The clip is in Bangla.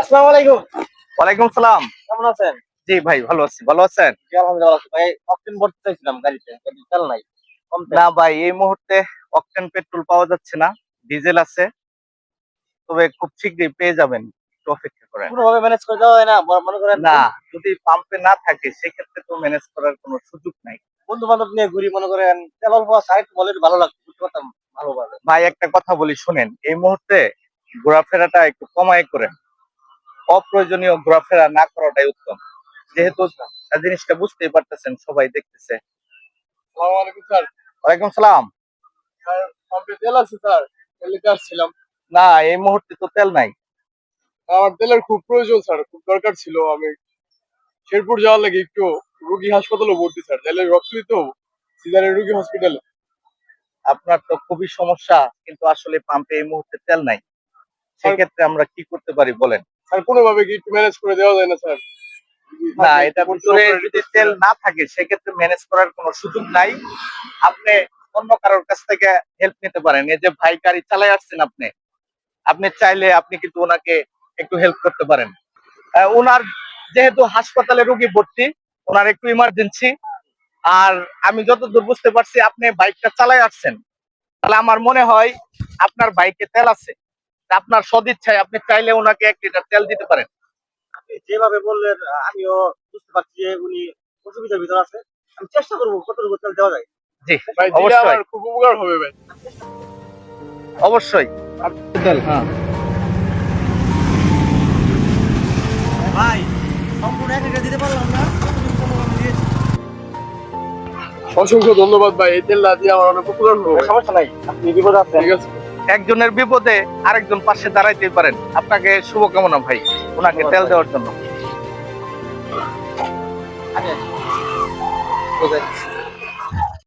আসসালামু আলাইকুম। ওয়ালাইকুম সালাম। কেমন আছেন? জি ভাই, ভালো আছি। ভালো আছেন? জি, আলহামদুলিল্লাহ ভালো আছি। ভাই অকটেন ভরতে চাইছিলাম গাড়িতে। কিন্তু তেল নাই। কম তেল। না ভাই, এই মুহূর্তে অকটেন পেট্রোল পাওয়া যাচ্ছে না। ডিজেল আছে, তবে খুব শীঘ্রই পেয়ে যাবেন। একটু অপেক্ষা করেন। কোনোভাবে ম্যানেজ করে দেওয়া হয় না? মনে করেন না, যদি পাম্পে না থাকে সেক্ষেত্রে তো ম্যানেজ করার কোনো সুযোগ নাই। বন্ধু-বান্ধব নিয়ে ঘুরি মনে করেন তেল অল্প আছে আরেকটু বলে ভালো লাগতো। বুঝতে পারতাম ভালোভাবে। ভাই একটা কথা বলি শুনেন, এই মুহূর্তে ঘোরাফেরাটা একটু কমায় করেন। অপ্রয়োজনীয় ঘোরাফেরা না করাটাই উত্তম। যেহেতু জিনিসটা বুঝতেই পারতেছেন, সবাই দেখতেছে। আসসালামু আলাইকুম স্যার। ওয়ালাইকুম সালাম। স্যার পাম্পে তেল আছে স্যার, তেল নিতে আসছিলাম। না, এই মুহূর্তে তো তেল নাই। আমার তেলের খুব প্রয়োজন স্যার, খুব দরকার ছিল। আমি শেরপুর যাওয়ার লাগে একটু রোগী হাসপাতালে ভর্তি স্যার, তাহলে রক্ত দিতে হবে সিজারের রোগী হসপিটালে। আপনার তো খুবই সমস্যা, কিন্তু আসলে পাম্পে এই মুহূর্তে তেল নাই। স্যার সেক্ষেত্রে আমরা কি করতে পারি বলেন? স্যার কোনোভাবে কি একটু ম্যানেজ করে দেওয়া যায় না স্যার? যদি না, থাকে একটু এটার করতে ভিতরে পারেন যদি request তেল করে। না থাকে সেক্ষেত্রে ম্যানেজ করার কোনো সুযোগ নাই। আপনি অন্য কারোর কাছ থেকে হেল্প নিতে পারেন। এই যে ভাই গাড়ি চালায় আসছেন আপনি, আপনি চাইলে আপনি কিন্তু ওনাকে একটু হেল্প করতে পারেন। ওনার যেহেতু হাসপাতালে রোগী ভর্তি, ওনার একটু ইমার্জেন্সি। আর আমি যতদূর বুঝতে পারছি আপনি বাইকটা চালায় আসছেন, তাহলে আমার মনে হয় আপনার বাইকে তেল আছে। আপনার সদিচ্ছায় আপনি চাইলে ওনাকে 1 লিটার তেল দিতে পারেন। আপনি যেভাবে বললেন আমিও বুঝতে পারছি যে উনি অসুবিধার ভিতর আছে। আমি চেষ্টা করব কতটুকু তেল দেওয়া যায়। জি, ভাই দিলে আমার অবশ্যই খুব উপকার হবে ভাই। অবশ্যই। তেল, হ্যাঁ। ভাই সম্পূর্ণ 1 লিটার দিতে পারলাম না। কতটুকু কোনোভাবে দিয়েছি। অসংখ্য ধন্যবাদ ভাই, এই তেলটা দিয়ে আমার অনেক উপকার হবে ভাই। সমস্যা নাই। আপনি বিপদে আছেন। ঠিক আছে। একজনের বিপদে আরেকজন পাশে দাঁড়াইতেই পারেন। আপনাকে শুভকামনা ভাই, ওনাকে তেল দেওয়ার জন্য। আগে।